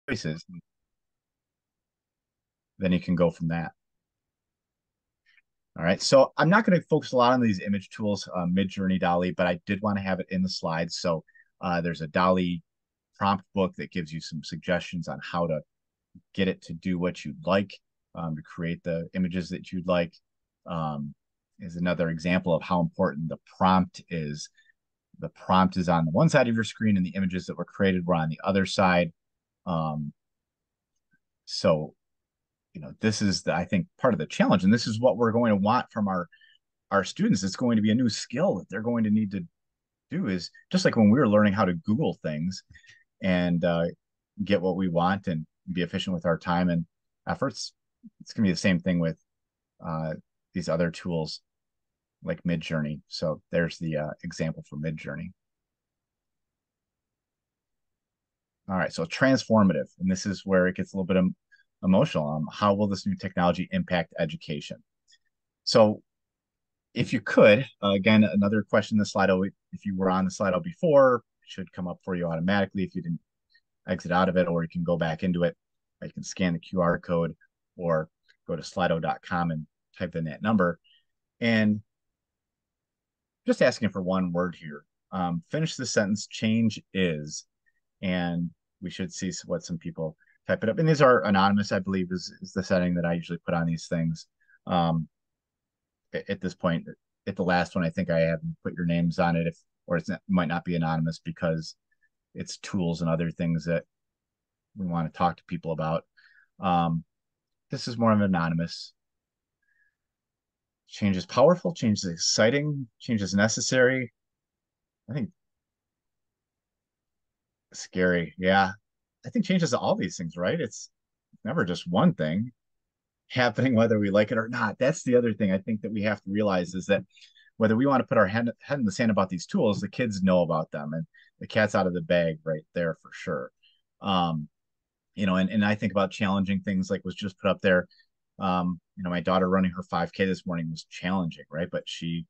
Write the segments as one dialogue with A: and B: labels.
A: choices, then you can go from that. All right. So I'm not going to focus a lot on these image tools, Midjourney, Dolly, but I did want to have it in the slides. So there's a Dolly prompt book that gives you some suggestions on how to get it to do what you'd like, to create the images that you'd like. Is another example of how important the prompt is. The prompt is on the one side of your screen, and the images that were created were on the other side. Um, so, this is I think part of the challenge, and this is what we're going to want from our students. It's going to be a new skill that they're going to need to do. Is just like when we were learning how to Google things and get what we want and be efficient with our time and efforts. It's going to be the same thing with uh, these other tools like Midjourney. So there's the example for Midjourney. All right, so transformative, and this is where it gets a little bit emotional. How will this new technology impact education? So if you could, again, another question in the Slido, if you were on the Slido before, it should come up for you automatically if you didn't exit out of it, or you can go back into it. You can scan the QR code or go to slido.com and type in that number. And just asking for one word here. Finish the sentence, change is, and we should see what some people type it up. And these are anonymous, I believe, is the setting that I usually put on these things. Um, at this point, at the last one, I think I haven't put your names on it, or it might not be anonymous because it's tools and other things that we want to talk to people about. Um, this is more of an anonymous. Change is powerful, change is exciting, change is necessary. I think scary. Yeah. I think change is all these things, right? It's never just one thing happening, whether we like it or not. That's the other thing I think that we have to realize is that whether we want to put our head in the sand about these tools, the kids know about them and the cat's out of the bag right there for sure. Um, and I think about challenging things like was just put up there. My daughter running her 5K this morning was challenging, right? But she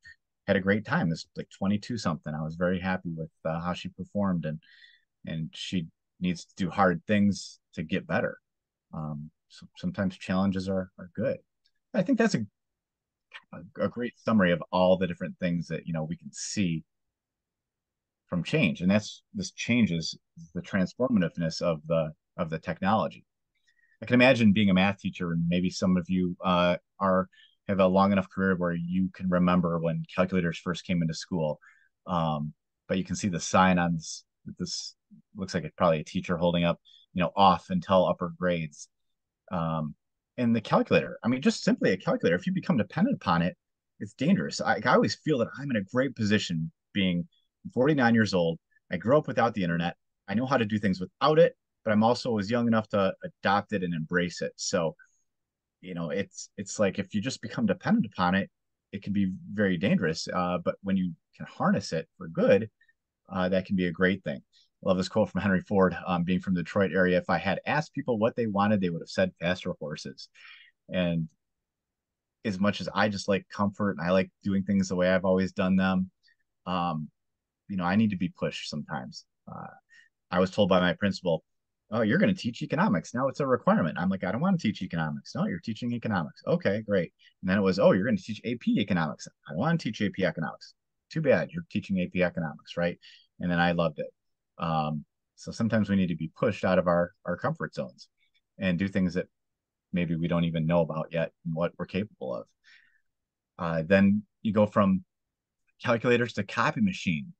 A: had a great time. This like 22 something. I was very happy with how she performed, and she needs to do hard things to get better. So sometimes challenges are good. I think that's a great summary of all the different things that we can see from change, and this changes the transformativeness of the technology. I can imagine being a math teacher, and maybe some of you are have a long enough career where you can remember when calculators first came into school. But you can see the sign on this looks like it's probably a teacher holding up, off until upper grades. And the calculator, I mean, just simply a calculator, if you become dependent upon it, it's dangerous. I always feel that I'm in a great position being 49 years old. I grew up without the internet. I know how to do things without it, but I'm also was young enough to adopt it and embrace it. So, it's like if you just become dependent upon it, it can be very dangerous. But when you can harness it for good, that can be a great thing. I love this quote from Henry Ford, being from the Detroit area. If I had asked people what they wanted, they would have said faster horses. And as much as I just like comfort and I like doing things the way I've always done them, um, I need to be pushed sometimes. I was told by my principal, "Oh, you're going to teach economics. Now it's a requirement." I'm like, "I don't want to teach economics." "No, you're teaching economics." "Okay, great." And then it was, "Oh, you're going to teach AP economics." "I don't want to teach AP economics." "Too bad. You're teaching AP economics, right?" And then I loved it. So sometimes we need to be pushed out of our comfort zones and do things that maybe we don't even know about yet and what we're capable of. Then you go from calculators to copy machines.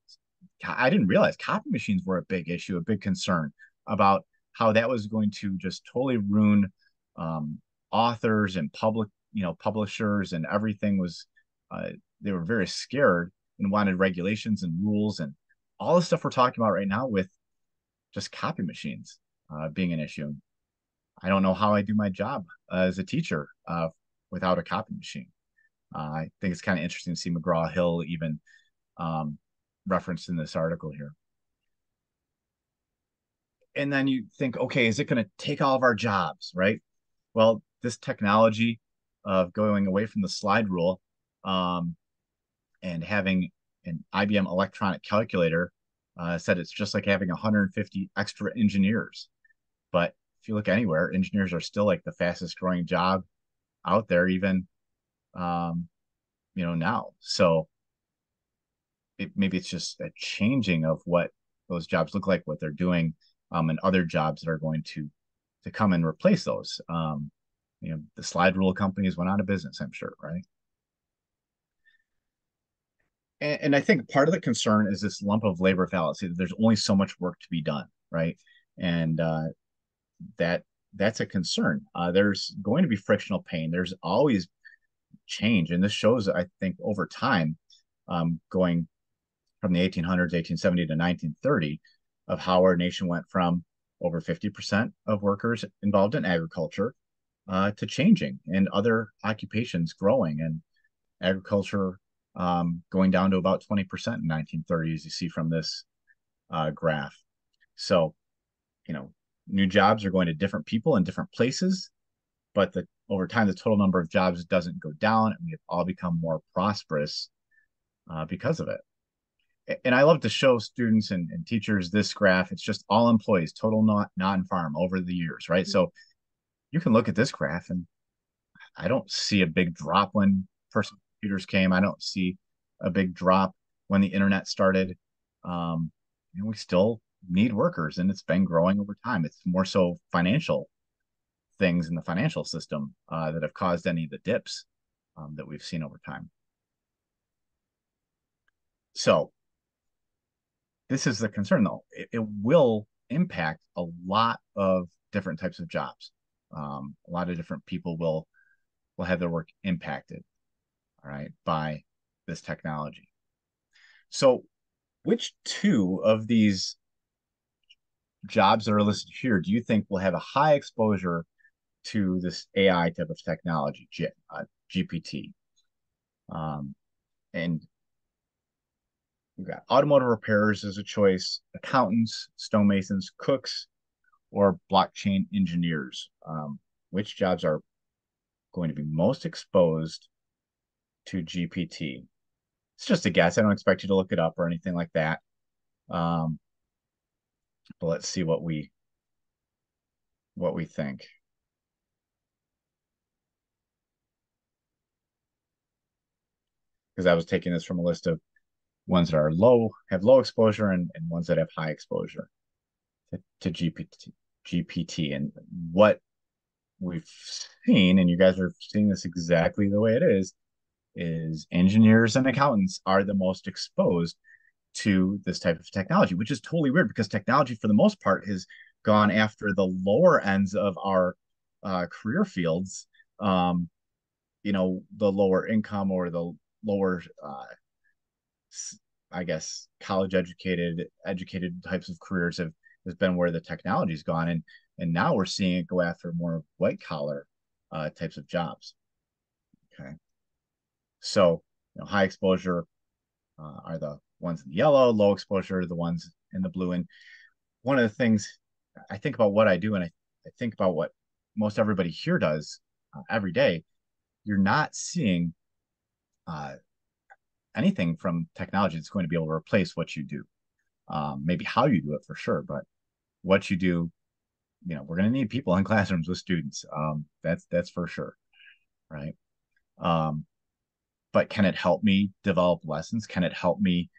A: I didn't realize copy machines were a big issue, a big concern about how that was going to just totally ruin um, authors and publishers and everything was. Uh, they were very scared and wanted regulations and rules and all the stuff we're talking about right now with just copy machines being an issue. I don't know how I do my job as a teacher without a copy machine. I think it's kind of interesting to see McGraw-Hill even um, referenced in this article here. And then you think, okay, is it going to take all of our jobs, right? Well, this technology of going away from the slide rule um, and having an IBM electronic calculator said it's just like having 150 extra engineers. But if you look anywhere, engineers are still like the fastest growing job out there, even um, now. So maybe it's just a changing of what those jobs look like, what they're doing, and other jobs that are going to come and replace those. The slide rule companies went out of business, I'm sure, right? And I think part of the concern is this lump of labor fallacy that there's only so much work to be done, right? And that that's a concern. There's going to be frictional pain. There's always change, and this shows, I think, over time, going from the 1800s, 1870 to 1930, of how our nation went from over 50% of workers involved in agriculture to changing and other occupations growing, and agriculture going down to about 20% in 1930, as you see from this graph. So, you know, new jobs are going to different people in different places, but over time, the total number of jobs doesn't go down, and we've all become more prosperous because of it. And I love to show students and teachers this graph. It's just all employees, total non-farm over the years, right? So you can look at this graph, and I don't see a big drop when personal computers came. I don't see a big drop when the internet started. We still need workers, and it's been growing over time. It's more so financial things in the financial system that have caused any of the dips that we've seen over time. So this is the concern, though. It will impact a lot of different types of jobs. A lot of different people will have their work impacted, all right, by this technology. So, which two of these jobs that are listed here do you think will have a high exposure to this AI type of technology, GPT? And we've got automotive repairers as a choice, accountants, stonemasons, cooks, or blockchain engineers. Which jobs are going to be most exposed to GPT? It's just a guess. I don't expect you to look it up or anything like that. But let's see what we think. Because I was taking this from a list of ones that are have low exposure, and ones that have high exposure to GPT. And what we've seen, and you guys are seeing this exactly the way it is engineers and accountants are the most exposed to this type of technology, which is totally weird because technology, for the most part, has gone after the lower ends of our career fields. The lower income or the lower, I guess, college educated types of careers has been where the technology's gone, and now we're seeing it go after more white collar types of jobs. Okay, so high exposure are the ones in the yellow, low exposure are the ones in the blue. And one of the things I think about what I do, and I think about what most everybody here does every day, you're not seeing anything from technology that's going to be able to replace what you do. Maybe how you do it for sure, but what you do, we're going to need people in classrooms with students. That's for sure, right? But can it help me develop lessons? Can it help me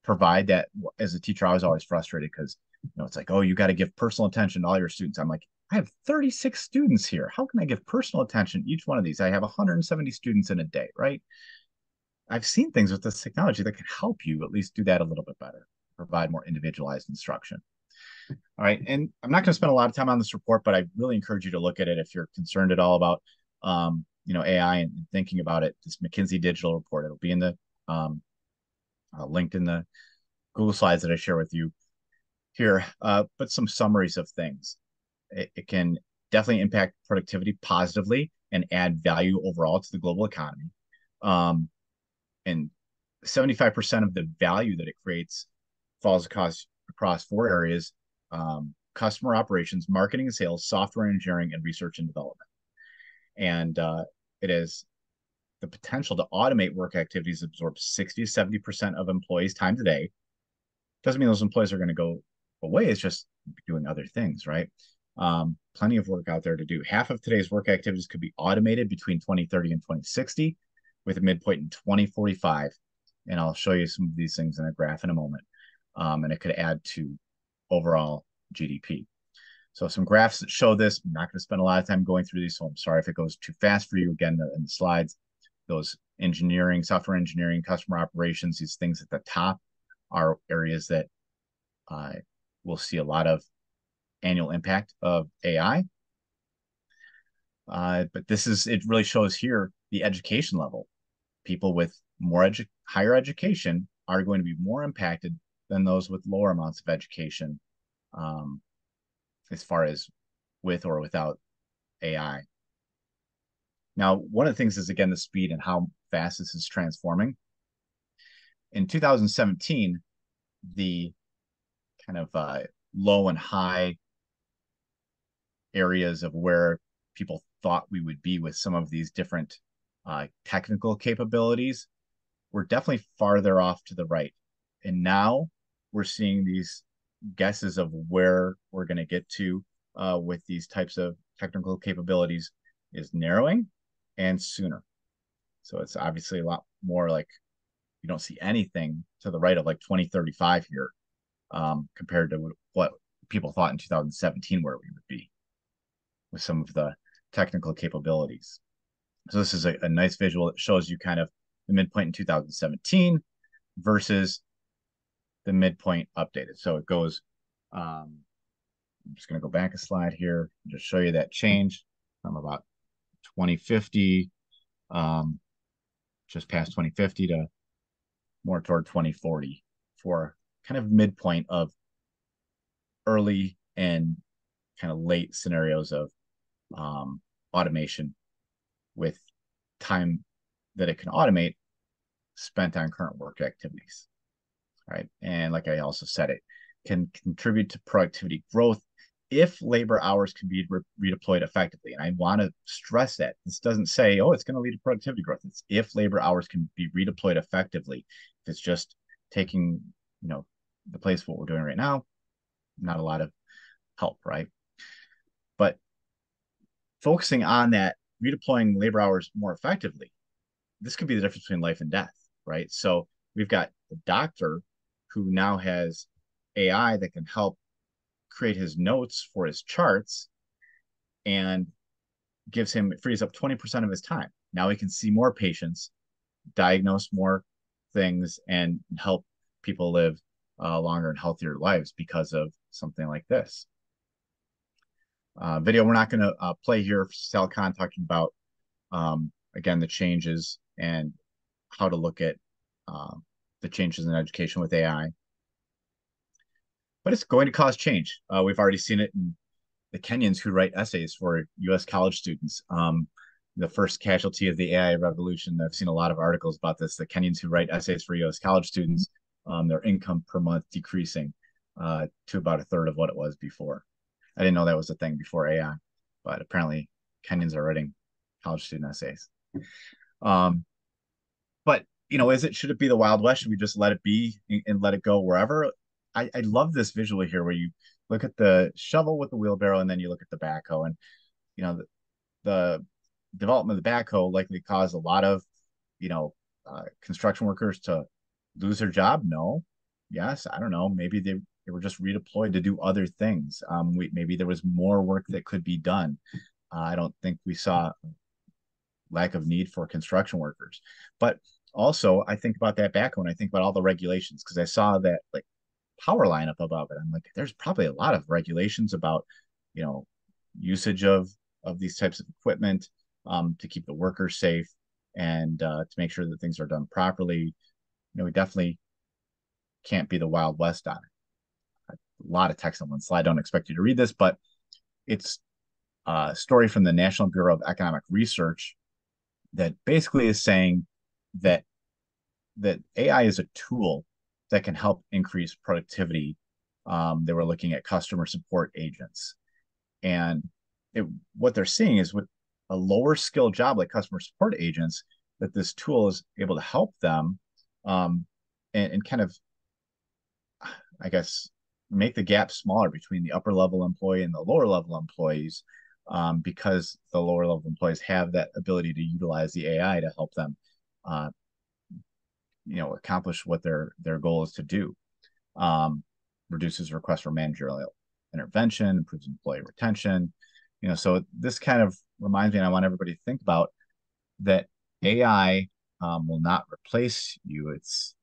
A: provide that? As a teacher, I was always frustrated because it's like, oh, you got to give personal attention to all your students. I'm like, I have 36 students here. How can I give personal attention to each one of these? I have 170 students in a day, right? I've seen things with this technology that can help you at least do that a little bit better, provide more individualized instruction. All right. And I'm not going to spend a lot of time on this report, but I really encourage you to look at it if you're concerned at all about, AI and thinking about it. This McKinsey digital report, it'll be in the linked in the Google slides that I share with you here, but some summaries of things. It can definitely impact productivity positively and add value overall to the global economy. And 75% of the value that it creates falls across four areas: customer operations, marketing and sales, software engineering, and research and development. And it has the potential to automate work activities, absorb 60 to 70% of employees' time today. Doesn't mean those employees are going to go away. It's just doing other things, right? Plenty of work out there to do. Half of today's work activities could be automated between 2030 and 2060, with a midpoint in 2045. And I'll show you some of these things in a graph in a moment. And it could add to overall GDP. So some graphs that show this. I'm not going to spend a lot of time going through these, so I'm sorry if it goes too fast for you. Again, in the slides, those engineering, software engineering, customer operations, these things at the top are areas that we'll see a lot of annual impact of AI. But it really shows here the education level. People with higher education are going to be more impacted than those with lower amounts of education, as far as with or without AI. Now, one of the things is, again, the speed and how fast this is transforming. In 2017, the kind of low and high areas of where people thought we would be with some of these different technical capabilities were definitely farther off to the right. And now we're seeing these guesses of where we're going to get to with these types of technical capabilities is narrowing and sooner. So it's obviously a lot more like you don't see anything to the right of like 2035 here, compared to what people thought in 2017 where we would be with some of the technical capabilities. So this is a nice visual that shows you kind of the midpoint in 2017 versus the midpoint updated. So it goes, I'm just going to go back a slide here and just show you that change from about 2050, just past 2050 to more toward 2040 for kind of midpoint of early and kind of late scenarios of automation with time that it can automate spent on current work activities, right? And like I also said, it can contribute to productivity growth if labor hours can be redeployed effectively. And I want to stress that this doesn't say, oh, it's going to lead to productivity growth. It's if labor hours can be redeployed effectively. If it's just taking, the place of what we're doing right now, not a lot of help, right? But focusing on that, redeploying labor hours more effectively, this could be the difference between life and death, right? So we've got the doctor who now has AI that can help create his notes for his charts and frees up 20% of his time. Now he can see more patients, diagnose more things, and help people live longer and healthier lives because of something like this. Video we're not going to play here for Sal Khan talking about, again, the changes and how to look at the changes in education with AI. But it's going to cause change. We've already seen it in the Kenyans who write essays for U.S. college students. The first casualty of the AI revolution. I've seen a lot of articles about this. The Kenyans who write essays for U.S. college students, their income per month decreasing to about a third of what it was before. I didn't know that was a thing before AI, but apparently Kenyans are writing college student essays. But should it be the Wild West? Should we just let it be and let it go wherever? I love this visual here where you look at the shovel with the wheelbarrow and then you look at the backhoe, and the development of the backhoe likely caused a lot of construction workers to lose their job. No, yes, I don't know. Maybe they were just redeployed to do other things. Maybe there was more work that could be done. I don't think we saw lack of need for construction workers. But also, I think about that backhoe and I think about all the regulations, because I saw that like power line up above it. I'm like, there's probably a lot of regulations about, usage of these types of equipment to keep the workers safe and to make sure that things are done properly. We definitely can't be the Wild West on it. A lot of text on one slide. I don't expect you to read this, but it's a story from the National Bureau of Economic Research that basically is saying that AI is a tool that can help increase productivity. They were looking at customer support agents, and what they're seeing is with a lower skill job like customer support agents, that this tool is able to help them and kind of, I guess, make the gap smaller between the upper level employee and the lower level employees, because the lower level employees have that ability to utilize the AI to help them, uh, accomplish what their goal is to do. Um, Reduces requests for managerial intervention, improves employee retention. So this kind of reminds me, and I want everybody to think about that AI will not replace you. It's,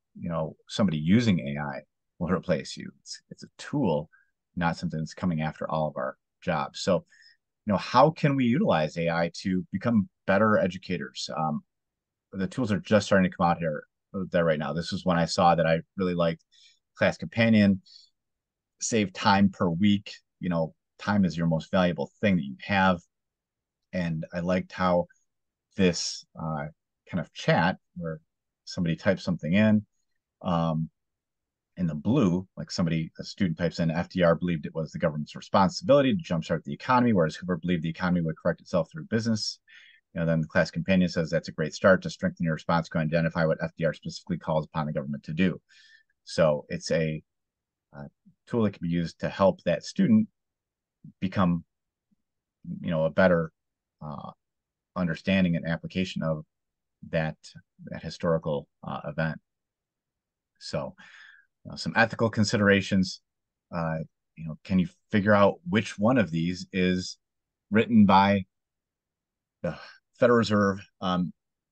A: somebody using AI will replace you. It's a tool, not something that's coming after all of our jobs. So, how can we utilize AI to become better educators? The tools are just starting to come out here there right now. This was when I saw that I really liked Class Companion, save time per week. Time is your most valuable thing that you have. And I liked how this kind of chat where somebody types something um, in the blue, like a student types in, FDR believed it was the government's responsibility to jumpstart the economy, whereas Hoover believed the economy would correct itself through business. Then the Class Companion says that's a great start to strengthen your response to identify what FDR specifically calls upon the government to do. So it's a tool that can be used to help that student become, a better uh, understanding and application of that historical event. So, some ethical considerations. Can you figure out which one of these is written by the Federal Reserve?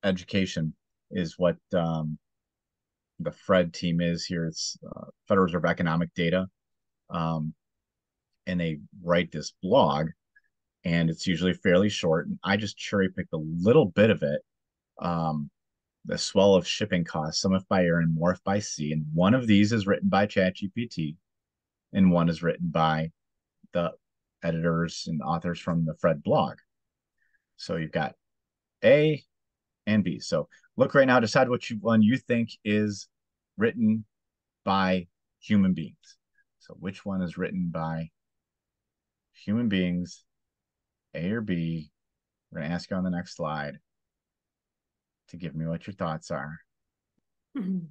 A: Education is what the FRED team is here. It's Federal Reserve Economic Data, um, and they write this blog, and it's usually fairly short. And I just cherry picked a little bit of it. Um, the swell of shipping costs, some if by air and more if by sea. And one of these is written by ChatGPT, and one is written by the editors and authors from the Fred blog. So you've got A and B. So look right now, decide which one you think is written by human beings. So which one is written by human beings, A or B? We're going to ask you on the next slide to give me what your thoughts are.
B: Mm-hmm.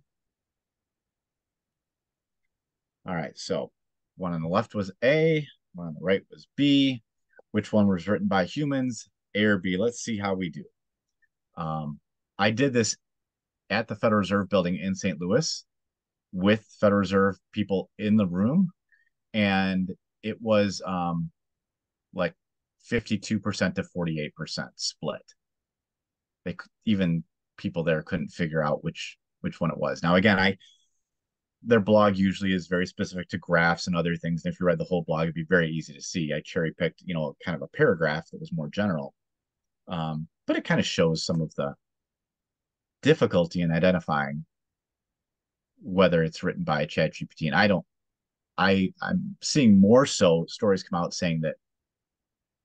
A: All right, so one on the left was A, one on the right was B. Which one was written by humans, A or B? Let's see how we do. I did this at the Federal Reserve building in St. Louis with Federal Reserve people in the room, and it was like 52% to 48% split. They even people there couldn't figure out which one it was. Now, again, their blog usually is very specific to graphs and other things. And if you read the whole blog, it'd be very easy to see. I cherry picked, kind of a paragraph that was more general. But it kind of shows some of the difficulty in identifying whether it's written by ChatGPT. And I'm seeing more so stories come out saying that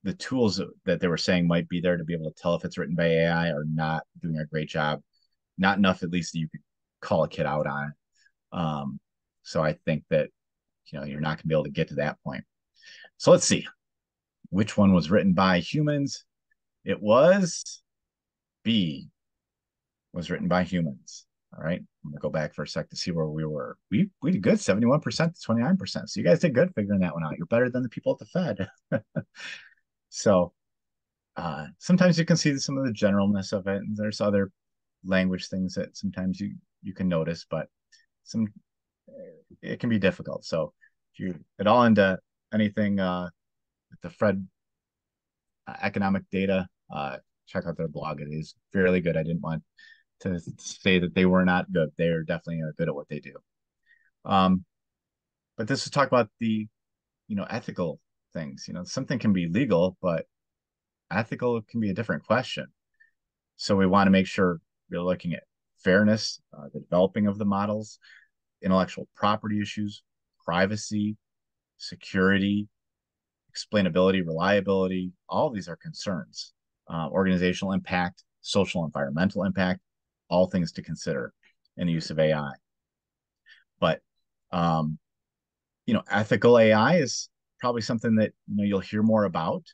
A: the tools that they were saying might be there to be able to tell if it's written by AI are not doing a great job. Not enough, at least, that you could call a kid out on it. So I think that you're not going to be able to get to that point. So let's see which one was written by humans. It was B, was written by humans. All right, I'm gonna go back for a sec to see where we were. We did good, 71% to 29%. So you guys did good figuring that one out. You're better than the people at the Fed. So sometimes you can see some of the generalness of it, and there's other language things that sometimes you can notice, but some it can be difficult. So if you at all into anything with the Fred economic data, check out their blog. It is fairly good. I didn't want to say that they were not good. They are definitely good at what they do. Um, but this is talk about the ethical things. Something can be legal, but ethical can be a different question. So we want to make sure we're looking at fairness, the developing of the models, intellectual property issues, privacy, security, explainability, reliability. All of these are concerns. Organizational impact, social, environmental impact, all things to consider in the use of AI. But um, ethical AI is probably something that you'll hear more about.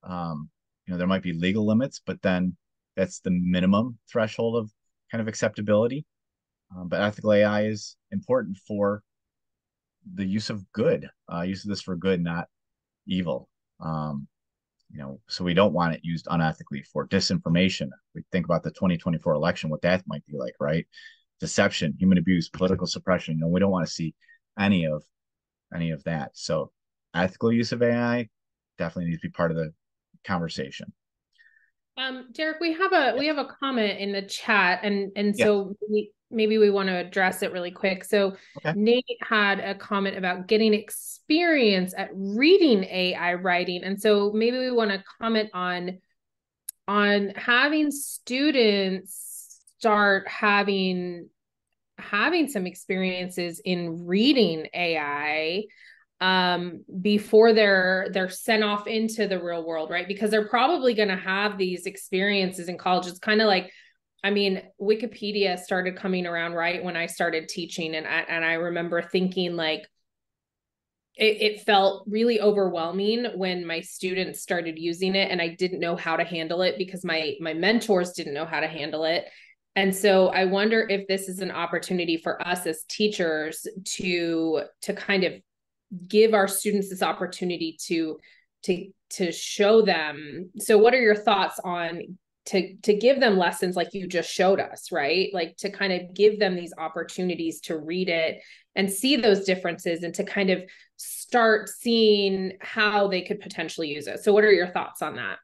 A: There might be legal limits, but then that's the minimum threshold of kind of acceptability. But ethical AI is important for the use of good, use of this for good, not evil. Um, so we don't want it used unethically for disinformation. We think about the 2024 election, what that might be like, right? Deception, human abuse, political suppression. We don't want to see any of any of that. So ethical use of AI definitely needs to be part of the conversation.
B: Derek, we have a comment in the chat, and
A: Yeah.
B: so maybe we want to address it really quick. So
A: Okay.
B: Nate had a comment about getting experience at reading AI writing, and so maybe we want to comment on having students start having some experiences in reading AI before they're sent off into the real world, right? Because they're probably going to have these experiences in college. It's kind of like, I mean, Wikipedia started coming around right when I started teaching, and I remember thinking like it felt really overwhelming when my students started using it, and I didn't know how to handle it because my mentors didn't know how to handle it. And so I wonder if this is an opportunity for us as teachers to kind of give our students this opportunity to show them. So what are your thoughts on to give them lessons like you just showed us, right? Like to kind of give them these opportunities to read it and see those differences and to kind of start seeing how they could potentially use it. So what are your thoughts on that?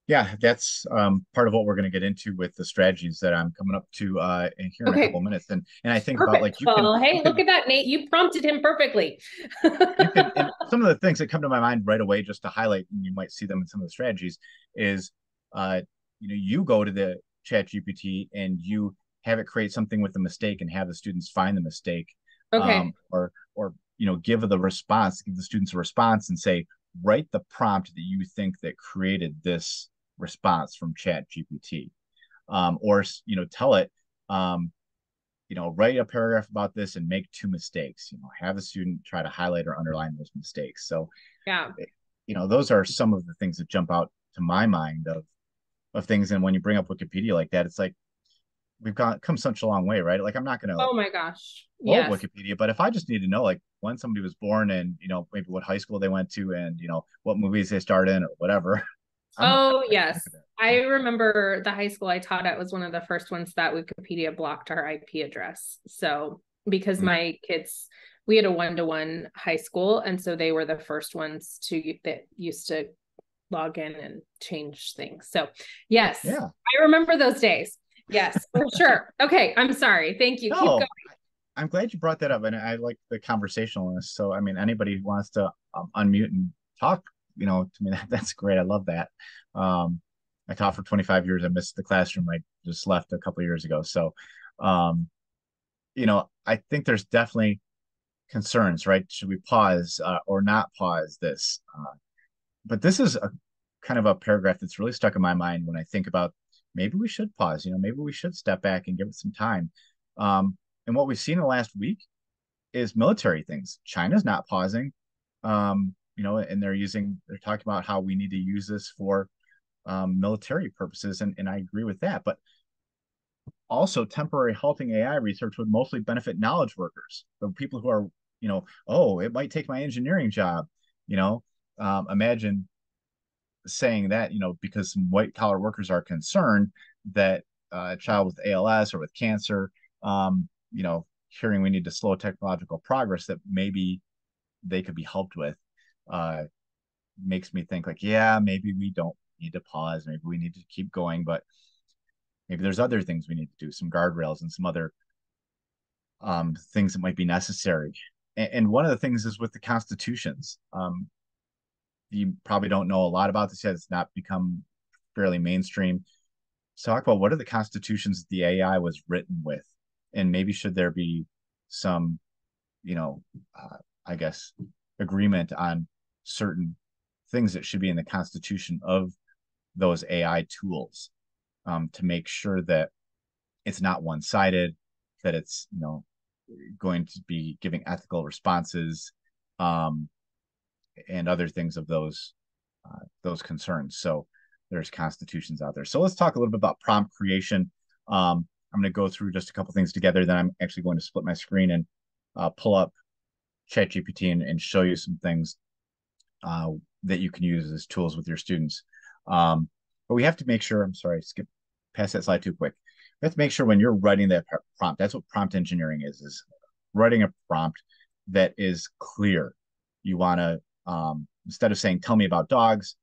A: Yeah, that's part of what we're going to get into with the strategies that I'm coming up to here in a couple
B: Okay,
A: of minutes. And I think about
B: perfect.
A: like you can
B: Well,
A: you
B: hey, look
A: can
B: at that, Nate. You prompted him perfectly.
A: you can and some of the things that come to my mind right away just to highlight, and you might see them in some of the strategies, is uh you go to the chat GPT and you have it create something with the mistake and have the students find the mistake,
B: Okay.
A: or give the students a response and say, write the prompt that you think that created this response from chat GPT, or tell it, um write a paragraph about this and make two mistakes. Have a student try to highlight or underline those mistakes. So,
B: Yeah.
A: those are some of the things that jump out to my mind of things. And when you bring up Wikipedia like that, it's like we've come such a long way, right? Like I'm not gonna like
B: Oh my gosh.
A: quote
B: Yes.
A: Wikipedia, but if I just need to know like when somebody was born and maybe what high school they went to and what movies they starred in or whatever,
B: Oh,
A: I can look
B: yes.
A: at that.
B: I remember the high school I taught at was one of the first ones that Wikipedia blocked our IP address. So, because
A: Mm.
B: my kids, we had a one-to-one high school, and so they were the first ones that used to log in and change things. So, yes,
A: Yeah.
B: I remember those days. Yes, for sure. Okay, I'm sorry. Thank you. Keep going.
A: No, I'm glad you brought that up, and I like the conversationalness. So, I mean, anybody who wants to unmute and talk, to me, that's great. I love that. Um, I taught for 25 years. I missed the classroom. I just left a couple of years ago. So, um, I think there's definitely concerns, right? Should we pause or not pause this? But this is a kind of a paragraph that's really stuck in my mind when I think about maybe we should pause. Maybe we should step back and give it some time. And what we've seen in the last week is military things. China's not pausing, and they're talking about how we need to use this for military purposes. And I agree with that. But also, temporary halting AI research would mostly benefit knowledge workers, the people who are, oh, it might take my engineering job. Imagine saying that, because some white collar workers are concerned that a child with ALS or with cancer, hearing we need to slow technological progress that maybe they could be helped with, uh, makes me think like, yeah, maybe we don't need to pause. Maybe we need to keep going, but maybe there's other things we need to do, some guardrails and some other things that might be necessary. And one of the things is with the constitutions. You probably don't know a lot about this yet. It's not become fairly mainstream. So talk about what are the constitutions the AI was written with, and maybe should there be some, you know, I guess, agreement on certain things that should be in the constitution of those AI tools, to make sure that it's not one-sided, that it's going to be giving ethical responses, um, and other things of those concerns. So there's constitutions out there. So let's talk a little bit about prompt creation. I'm going to go through just a couple things together. Then I'm actually going to split my screen and pull up ChatGPT and show you some things uh, that you can use as tools with your students. But we have to make sure, I'm sorry, skip past that slide too quick. We have to make sure when you're writing that prompt, that's what prompt engineering is writing a prompt that is clear. You want to, instead of saying, tell me about dogs,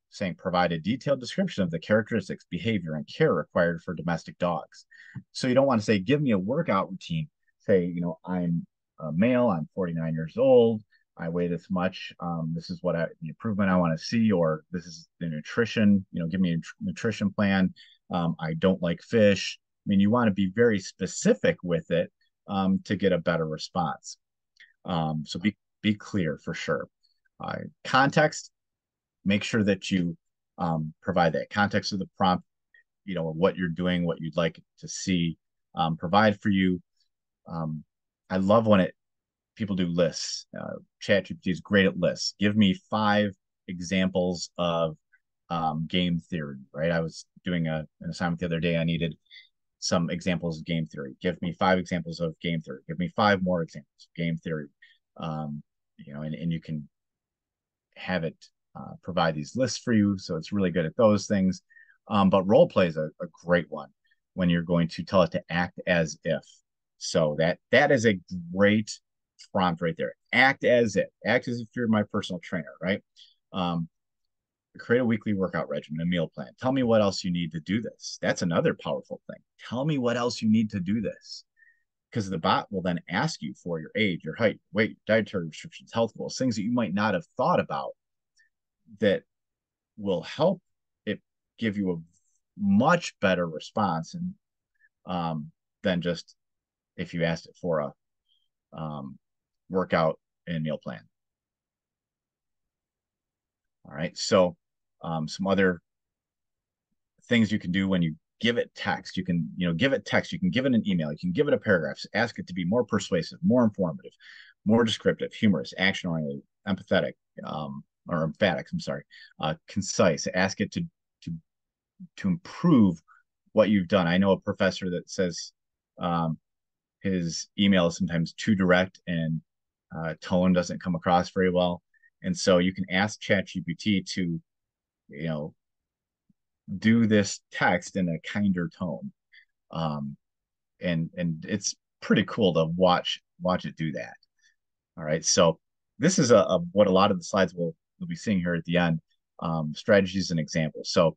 A: saying provide a detailed description of the characteristics, behavior, and care required for domestic dogs. So you don't want to say, give me a workout routine. Say, I'm a male, I'm 49 years old, I weigh this much. This is the improvement I want to see, or this is the nutrition. Give me a nutrition plan. I don't like fish. I mean, you want to be very specific with it to get a better response. So be clear for sure. Context, make sure that you provide that context of the prompt, what you're doing, what you'd like to see provide for you. I love when people do lists. ChatGPT is great at lists. Give me 5 examples of game theory, right? I was doing an assignment the other day. I needed some examples of game theory. Give me 5 examples of game theory. Give me 5 more examples of game theory. And you can have it provide these lists for you. So it's really good at those things. But role play is a great one when you're going to tell it to act as if. So that is a great prompt right there. Act as if. Act as if you're my personal trainer, right? Create a weekly workout regimen, a meal plan. Tell me what else you need to do this. That's another powerful thing. Tell me what else you need to do this. Because the bot will then ask you for your age, your height, weight, dietary restrictions, health goals, things that you might not have thought about that will help it give you a much better response than just if you asked it for a workout and meal plan. All right. So some other things you can do when you give it text. You can, give it text. You can give it an email. You can give it a paragraph. Ask it to be more persuasive, more informative, more descriptive, humorous, action-oriented, empathetic, or emphatic. I'm sorry, concise. Ask it to improve what you've done. I know a professor that says his email is sometimes too direct and tone doesn't come across very well. And so you can ask ChatGPT to, do this text in a kinder tone. And it's pretty cool to watch it do that. All right. So this is what a lot of the slides we'll be seeing here at the end. Strategies and examples. So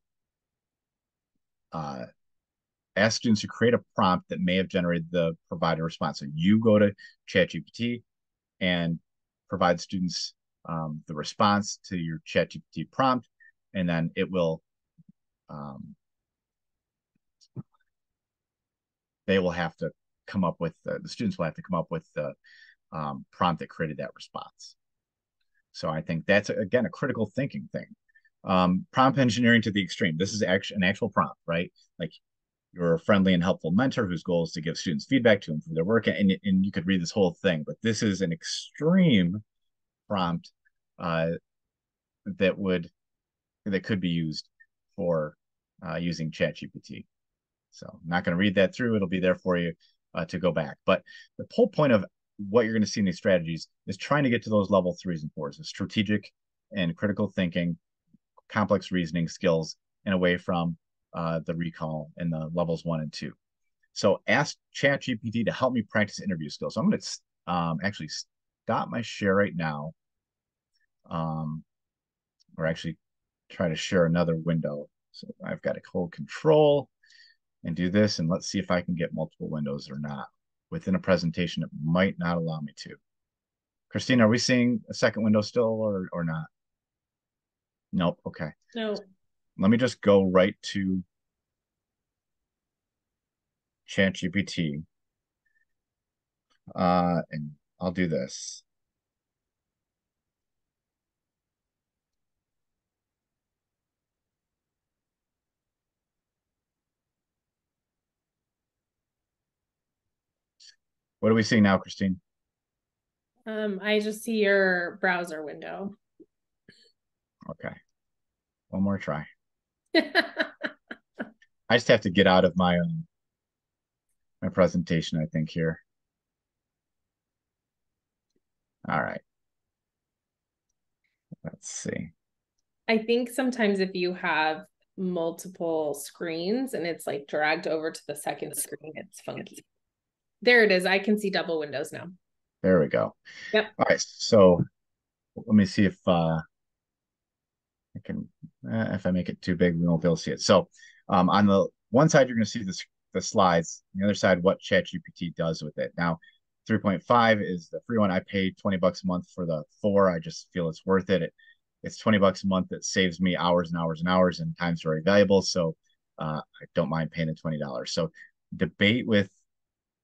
A: ask students to create a prompt that may have generated the provider response. So you go to ChatGPT and provide students the response to your ChatGPT prompt, and then it will they will have to come up with the students will have to come up with the prompt that created that response. So I think that's again a critical thinking thing. Prompt engineering to the extreme. This is actually an actual prompt, right? Like you're a friendly and helpful mentor whose goal is to give students feedback to improve their work, and you could read this whole thing, but this is an extreme prompt uh, that could be used for using ChatGPT. So I'm not going to read that through. It'll be there for you to go back. But the whole point of what you're going to see in these strategies is trying to get to those level 3s and 4s, strategic and critical thinking, complex reasoning skills, and away from the recall in the levels 1 and 2. So ask ChatGPT to help me practice interview skills. So I'm going to actually stop my share right now, or actually try to share another window. So I've got to hold control and do this, and let's see if I can get multiple windows or not. Within a presentation, it might not allow me to. Christine, are we seeing a second window still or not? Nope. Okay.
B: No.
A: Let me just go right to ChatGPT, and I'll do this. What are we seeing now, Christine?
B: I just see your browser window.
A: Okay. One more try. I just have to get out of my presentation, I think, here. All right. Let's see.
B: I think sometimes if you have multiple screens and it's like dragged over to the second screen, it's funky. There it is. I can see double windows now.
A: There we go.
B: Yep.
A: All right. So let me see I can, if I make it too big, we won't be able to see it. So on the one side, you're going to see the slides. On the other side, what ChatGPT does with it. Now, 3.5 is the free one. I paid 20 bucks a month for the 4. I just feel it's worth it. It's 20 bucks a month. That saves me hours and hours and hours, and time's very valuable. So I don't mind paying the $20. So debate with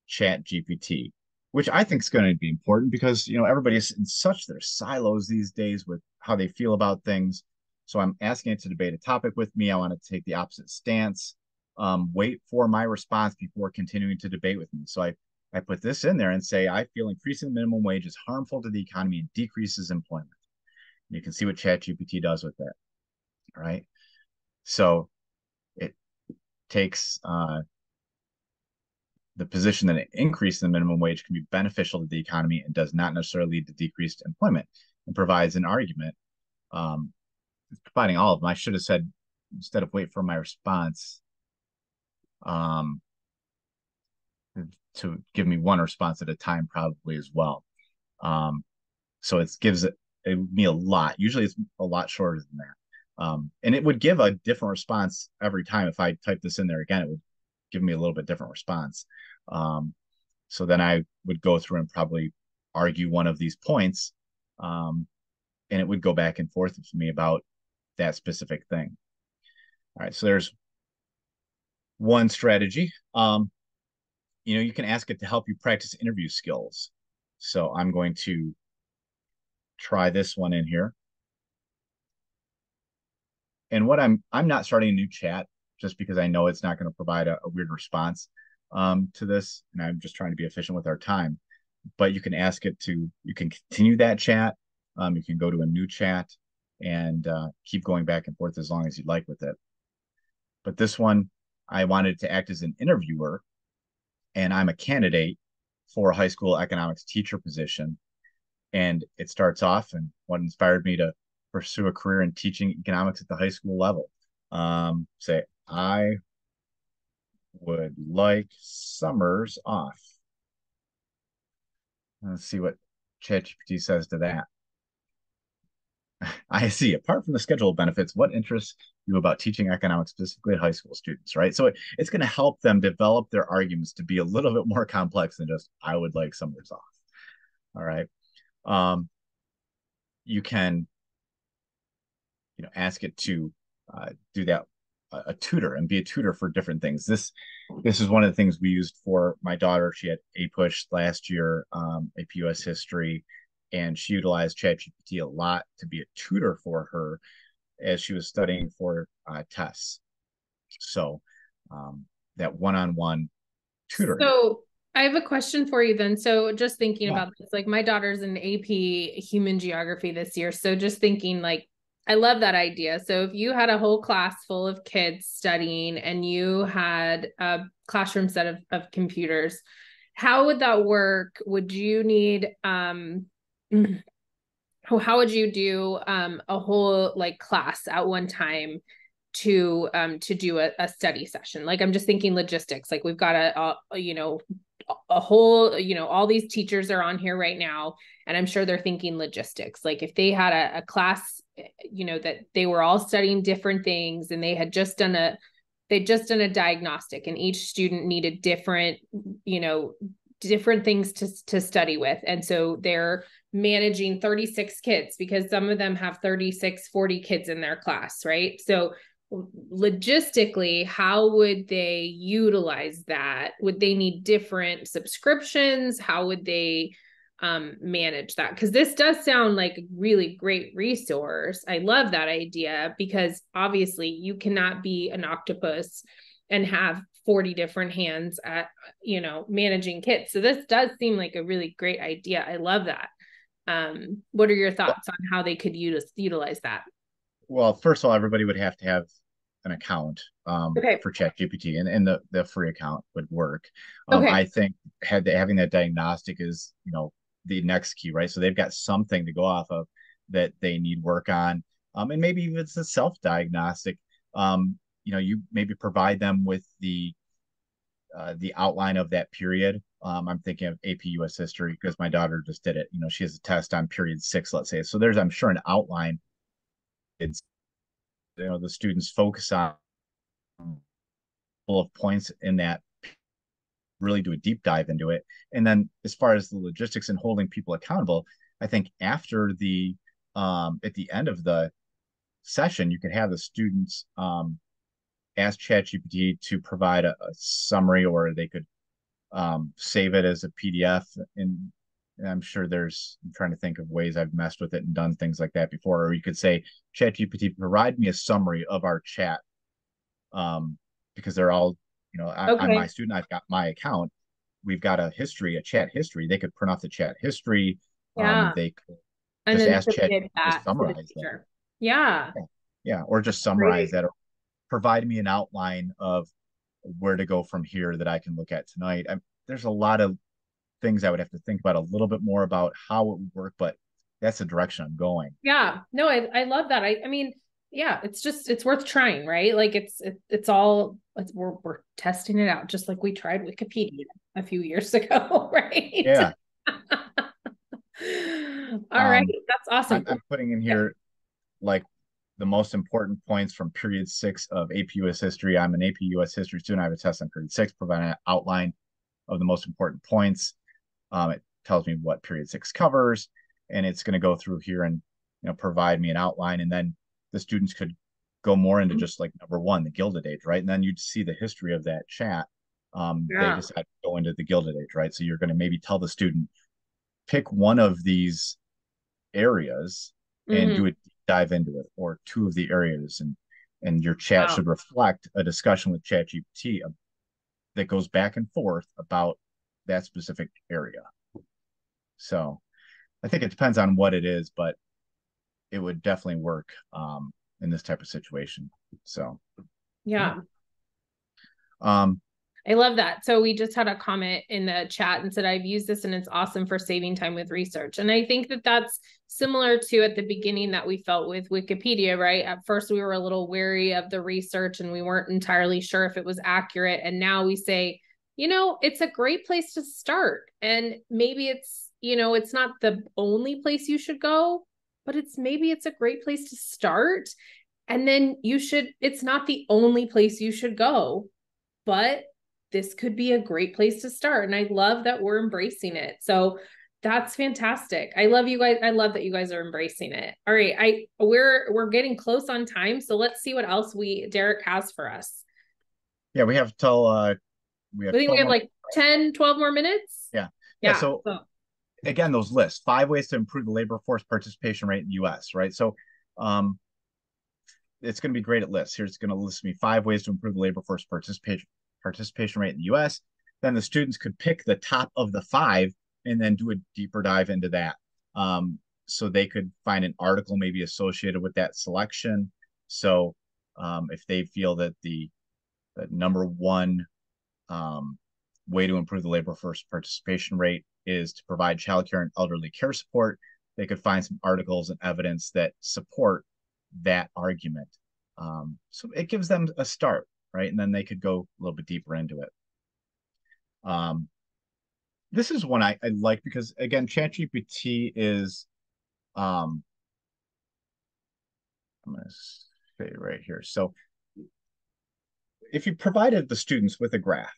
A: ChatGPT, which I think is going to be important because everybody's in such their silos these days with how they feel about things. So I'm asking it to debate a topic with me. I want to take the opposite stance. Wait for my response before continuing to debate with me. So I put this in there and say I feel increasing the minimum wage is harmful to the economy and decreases employment. You can see what ChatGPT does with that. All right. So it takes the position that an increase in the minimum wage can be beneficial to the economy and does not necessarily lead to decreased employment, and provides an argument. Um, Providing all of them. I should have said, instead of wait for my response, um, to give me one response at a time, probably as well. Um, so it gives me a lot. Usually it's a lot shorter than that. And it would give a different response every time. If I type this in there again, it would give me a little bit different response. Um, so then I would go through and probably argue one of these points, and it would go back and forth with me about that specific thing. All right, so there's one strategy. You can ask it to help you practice interview skills. So I'm going to try this one in here. And what I'm not starting a new chat just because I know it's not going to provide a weird response to this, and I'm just trying to be efficient with our time. But you can ask it to, you can continue that chat. You can go to a new chat and keep going back and forth as long as you'd like with it. But this one, I wanted to act as an interviewer, and I'm a candidate for a high school economics teacher position. And it starts off, and what inspired me to pursue a career in teaching economics at the high school level. Say, I would like summers off. Let's see what ChatGPT says to that. I see. Apart from the schedule benefits, what interests you about teaching economics, specifically high school students, right? So it's going to help them develop their arguments to be a little bit more complex than just, I would like summers off. All right. You can, ask it to do that, a tutor, and be a tutor for different things. This is one of the things we used for my daughter. She had APUSH last year, AP US history, and she utilized ChatGPT a lot to be a tutor for her as she was studying for tests. So that one-on-one tutoring.
B: So I have a question for you then. So just thinking
A: Yeah.
B: about this, like my daughter's in AP human geography this year. So just thinking like, I love that idea. So if you had a whole class full of kids studying and you had a classroom set of computers, how would that work? Would you need, how would you do a whole like class at one time to do a study session? Like I'm just thinking logistics. Like we've got a whole, all these teachers are on here right now, and I'm sure they're thinking logistics. Like if they had a class, that they were all studying different things and they'd just done a diagnostic, and each student needed different things to study with. And so they're managing 36 kids because some of them have 36, 40 kids in their class, right? So logistically, how would they utilize that? Would they need different subscriptions? How would they manage that? Because this does sound like a really great resource. I love that idea because obviously you cannot be an octopus and have 40 different hands at managing kids. So this does seem like a really great idea. I love that. What are your thoughts on how they could utilize that?
A: Well, first of all, everybody would have to have an account
B: Okay.
A: for ChatGPT, and the free account would work.
B: Okay.
A: I think having that diagnostic is, the next key, right? So they've got something to go off of that they need work on. And maybe if it's a self-diagnostic, you maybe provide them with the outline of that period. I'm thinking of AP US history because my daughter just did it. She has a test on period 6, let's say. So there's, I'm sure, an outline. It's, the students focus on full of points in that, really do a deep dive into it. And then as far as the logistics and holding people accountable, I think after at the end of the session, you could have the students ask ChatGPT to provide a summary, or they could save it as a PDF. And I'm sure I'm trying to think of ways I've messed with it and done things like that before. Or you could say, ChatGPT, provide me a summary of our chat, because they're all, on my
B: Okay.
A: student, I've got my account. We've got a chat history. They could print off the chat history.
B: Yeah.
A: They could
B: And
A: just
B: then
A: ask Chat
B: submit
A: to
B: that to the
A: summarize that.
B: teacher. Yeah.
A: Yeah. Yeah. Or just summarize
B: Great.
A: that, or provide me an outline of where to go from here that I can look at tonight. There's a lot of things I would have to think about a little bit more about how it would work, but that's the direction I'm going.
B: Yeah. No, I love that. I mean, yeah, it's worth trying, right? Like we're testing it out just like we tried Wikipedia a few years ago, right?
A: Yeah.
B: All right,
A: Um,
B: that's awesome.
A: I'm putting in
B: Yeah.
A: here like the most important points from period 6 of AP US history. I'm an AP US history student. I have a test on period 6, providing an outline of the most important points. It tells me what period 6 covers, and it's going to go through here and provide me an outline. And then the students could go more into just like number 1, the Gilded Age, right? And then you'd see the history of that chat. They
B: Yeah.
A: decide to go into the Gilded Age, right? So you're going to maybe tell the student, pick one of these areas and do
B: Hmm.
A: a deep dive into it, or 2 of the areas, and your chat
B: Wow.
A: should reflect a discussion with ChatGPT that goes back and forth about that specific area. So I think it depends on what it is, but it would definitely work in this type of situation. So yeah.
B: Yeah.
A: Um,
B: I love that. So we just had a comment in the chat and said, I've used this and it's awesome for saving time with research. And I think that that's similar to at the beginning that we felt with Wikipedia, right? At first, we were a little wary of the research and we weren't entirely sure if it was accurate. And now we say, it's a great place to start. And maybe it's not the only place you should go, but maybe it's a great place to start. And then it's not the only place you should go, but this could be a great place to start. And I love that we're embracing it. So that's fantastic. I love you guys. I love that you guys are embracing it. All right. We're getting close on time. So let's see what else Derek has for us.
A: yeah, we have till we
B: I
A: have
B: think we
A: 12
B: have
A: more.
B: like 10, 12 more minutes.
A: Yeah. Yeah.
B: Yeah.
A: So again, those lists, 5 ways to improve the labor force participation rate in the US, right? So it's going to be great at lists. Here's going to list me 5 ways to improve the labor force participation rate in the US. Then the students could pick the top of the 5 and then do a deeper dive into that. So they could find an article maybe associated with that selection. So if they feel that the number 1 way to improve the labor force participation rate is to provide childcare and elderly care support, they could find some articles and evidence that support that argument. So it gives them a start, right? And then they could go a little bit deeper into it. This is one I like because, again, ChatGPT is, I'm going to say right here. So if you provided the students with a graph,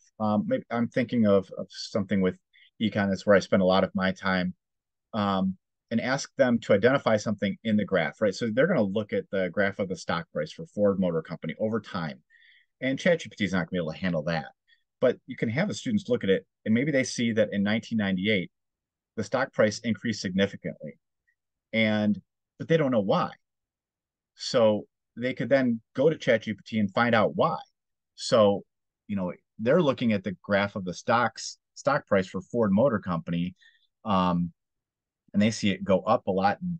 A: maybe I'm thinking of something with econ, that's where I spend a lot of my time, and ask them to identify something in the graph, right? So they're going to look at the graph of the stock price for Ford Motor Company over time. And ChatGPT is not going to be able to handle that. But you can have the students look at it, and maybe they see that in 1998, the stock price increased significantly. But they don't know why. So they could then go to ChatGPT and find out why. So, they're looking at the graph of the stock price for Ford Motor Company, and they see it go up a lot in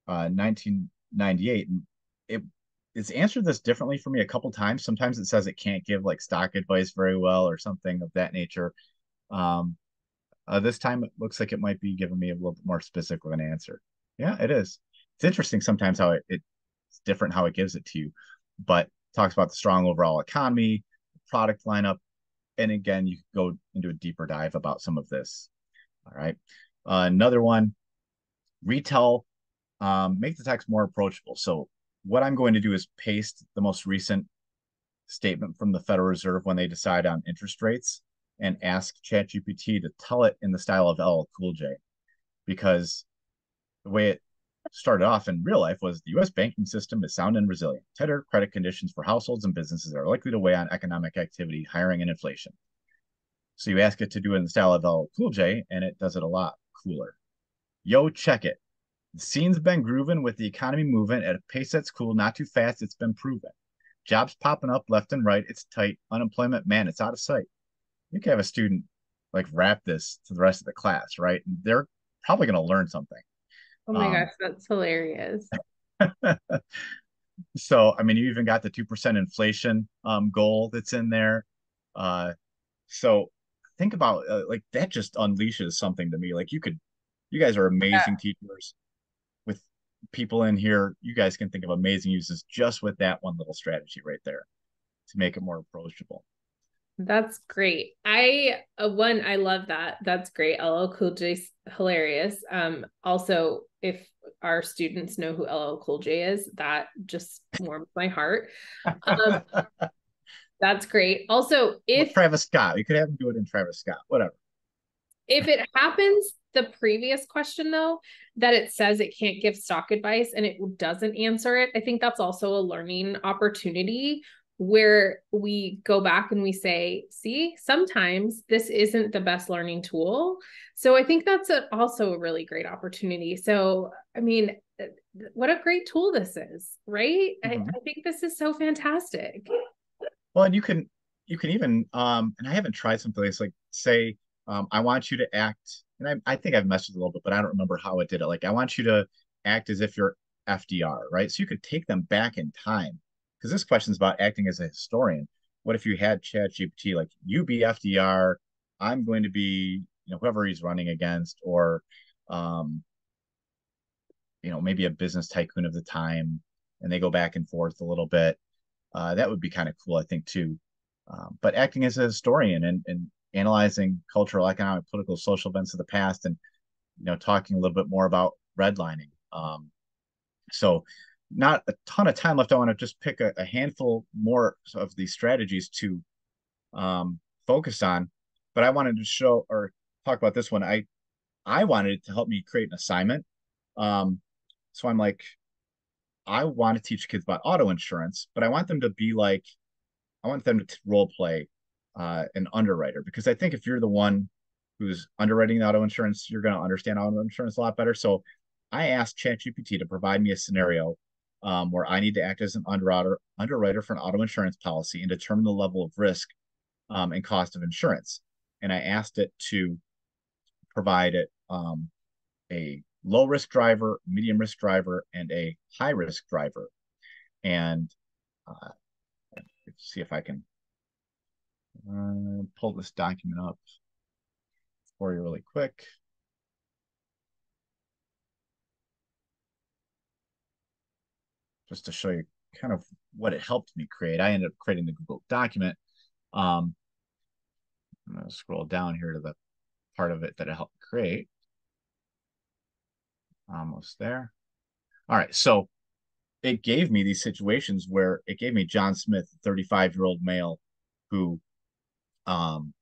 A: 1998. And it's answered this differently for me a couple times. Sometimes it says it can't give like stock advice very well or something of that nature. Um, This time it looks like it might be giving me a little bit more specific of an answer. Yeah, it is. It's interesting sometimes how it's different how it gives it to you, but talks about the strong overall economy, product lineup, and again, you can go into a deeper dive about some of this. All right. Another one, retail, make the text more approachable. So what I'm going to do is paste the most recent statement from the Federal Reserve when they decide on interest rates and ask ChatGPT to tell it in the style of LL Cool J, because the way it started off in real life was the U.S. banking system is sound and resilient. Tighter credit conditions for households and businesses are likely to weigh on economic activity, hiring, and inflation. So you ask it to do it in the style of LL Cool J, and it does it a lot cooler. Yo, check it. The scene's been grooving with the economy moving at a pace that's cool, not too fast, it's been proven. Jobs popping up left and right, it's tight. Unemployment, man, it's out of sight. You can have a student like rap this to the rest of the class, right? They're probably going to learn something.
B: Oh my
A: Um,
B: gosh, that's hilarious.
A: so, I mean, you even got the 2% inflation goal that's in there. Uh, so think about like that just unleashes something to me. Like you guys are amazing teachers with people in here. You guys can think of amazing uses just with that one little strategy right there to make it more approachable.
B: That's great. I love that. That's great. LL Cool J's hilarious. Also, if our students know who LL Cool J is, that just warms my heart. Um, that's great. Also,
A: Well, Travis Scott, you could have him do it in Travis Scott, whatever.
B: if it happens, the previous question though, that it says it can't give stock advice and it doesn't answer it, I think that's also a learning opportunity where we go back and we say, see, sometimes this isn't the best learning tool. So I think that's also a really great opportunity. So, I mean, what a great tool this is, right?
A: Mm-hmm.
B: I think this is so fantastic.
A: Well, and you can even and I haven't tried something like say I want you to act, and I think I've messed with it a little bit, but I don't remember how it did it. Like I want you to act as if you're FDR, right? So you could take them back in time because this question is about acting as a historian. What if you had Chat GPT like you be FDR, I'm going to be whoever he's running against, or um, maybe a business tycoon of the time, and they go back and forth a little bit. That would be kind of cool, I think, too. But acting as a historian and analyzing cultural, economic, political, social events of the past, and talking a little bit more about redlining. So, not a ton of time left. I want to just pick a handful more of these strategies to focus on, but I wanted to show or talk about this one. I wanted it to help me create an assignment. So I'm like, I want to teach kids about auto insurance, but I want them to be like I want them to role play an underwriter because I think if you're the one who's underwriting the auto insurance, you're going to understand auto insurance a lot better. So I asked ChatGPT to provide me a scenario where I need to act as an underwriter for an auto insurance policy and determine the level of risk and cost of insurance. And I asked it to provide it a low risk driver, medium risk driver, and a high risk driver. And uh, see if I can pull this document up for you really quick. Just to show you kind of what it helped me create. I ended up creating the Google document. I'm going to scroll down here to the part of it that it helped create. Almost there. All right. So it gave me these situations where it gave me John Smith, 35-year-old male who, um,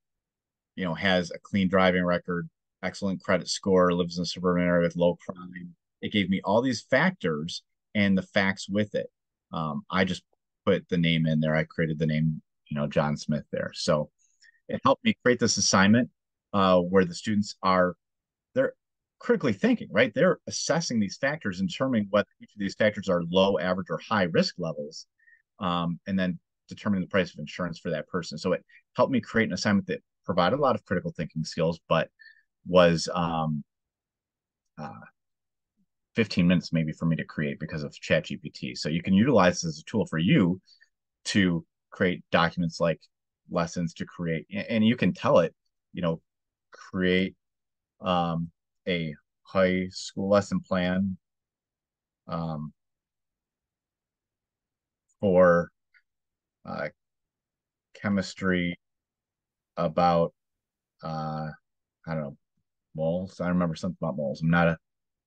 A: has a clean driving record, excellent credit score, lives in a suburban area with low crime. It gave me all these factors and the facts with it. I just put the name in there. I created the name, John Smith there. So it helped me create this assignment where the students they're critically thinking, right? They're assessing these factors and determining what each of these factors are low, average, or high risk levels, and then determining the price of insurance for that person. So it helped me create an assignment that provided a lot of critical thinking skills, but was uh, 15 minutes maybe for me to create because of ChatGPT. So you can utilize this as a tool for you to create documents like lessons to create, and you can tell it, create a high school lesson plan um, for uh, chemistry about I don't know, moles. I remember something about moles. I'm not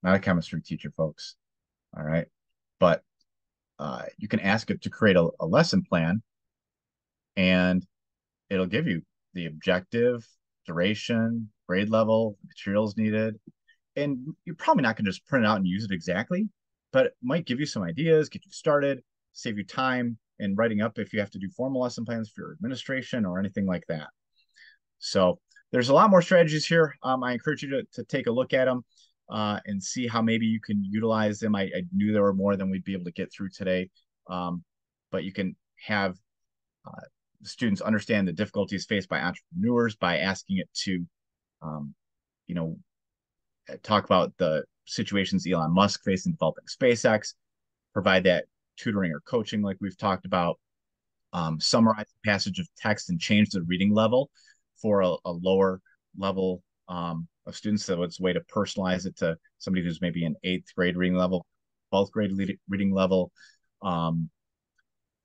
A: a chemistry teacher, folks. All right, but you can ask it to create a lesson plan, and it'll give you the objective, duration, grade level, materials needed, and you're probably not going to just print it out and use it exactly, but it might give you some ideas, get you started, save you time in writing up if you have to do formal lesson plans for your administration or anything like that. So there's a lot more strategies here. I encourage you to take a look at them and see how maybe you can utilize them. I knew there were more than we'd be able to get through today, but you can have uh, students understand the difficulties faced by entrepreneurs by asking it to, um, you know, talk about the situations Elon Musk faced in developing SpaceX, provide that tutoring or coaching like we've talked about, summarize the passage of text and change the reading level for a lower level of students. So it's a way to personalize it to somebody who's maybe an eighth grade reading level, 12th grade reading level, um,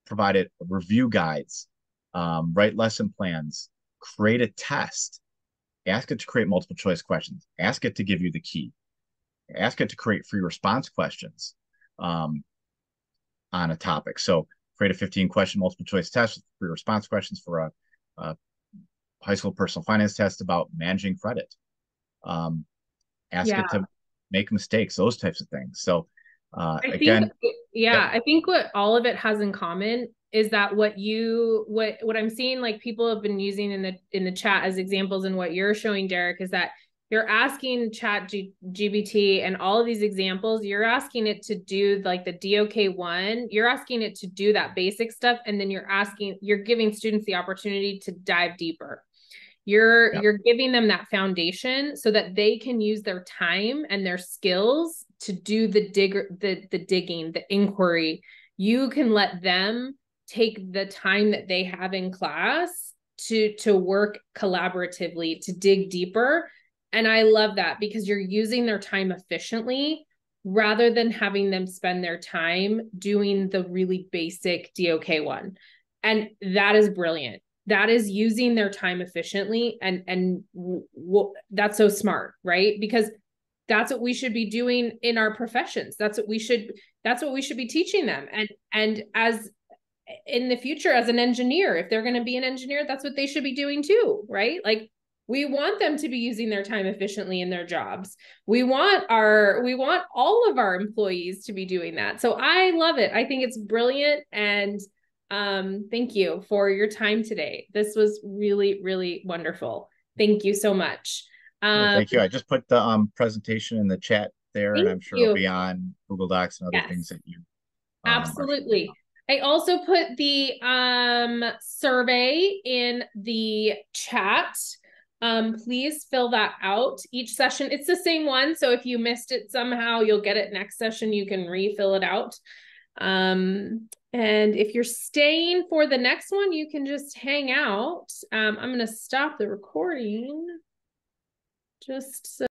A: provided review guides, write lesson plans, create a test, ask it to create multiple choice questions, ask it to give you the key, ask it to create free response questions um, on a topic. So create a 15 question multiple choice test with free response questions for a high school personal finance test about managing credit. Um, ask
B: Yeah.
A: it to make mistakes, those types of things. So
B: I think,
A: again, yep,
B: yeah, I think what all of it has in common is that what I'm seeing like people have been using in the chat as examples, and what you're showing, Derek, is that you're asking GBT and all of these examples, you're asking it to do like the DOK1, you're asking it to do that basic stuff, and then you're giving students the opportunity to dive deeper.
A: yep,
B: You're giving them that foundation so that they can use their time and their skills to do the digging, the inquiry. You can let them take the time that they have in class to work collaboratively, to dig deeper. And I love that because you're using their time efficiently rather than having them spend their time doing the really basic DOK1. And that is brilliant. That is using their time efficiently, and that's so smart, right? Because that's what we should be doing in our professions. That's what we should be teaching them. And as in the future, as an engineer, if they're going to be an engineer, that's what they should be doing too, right? Like we want them to be using their time efficiently in their jobs. We want all of our employees to be doing that. So I love it. I think it's brilliant. And thank you for your time today. This was really, really wonderful. Thank you so much.
A: sure,
B: Um,
A: thank you. I just put the presentation in the chat there, and
B: thank
A: I'm sure it'll
B: you.
A: be on Google Docs and other things
B: Yes,
A: that you are familiar
B: absolutely. I also put the survey in the chat. Please fill that out. Each session, it's the same one. So if you missed it somehow, you'll get it next session. You can refill it out. And if you're staying for the next one, you can just hang out. I'm going to stop the recording just so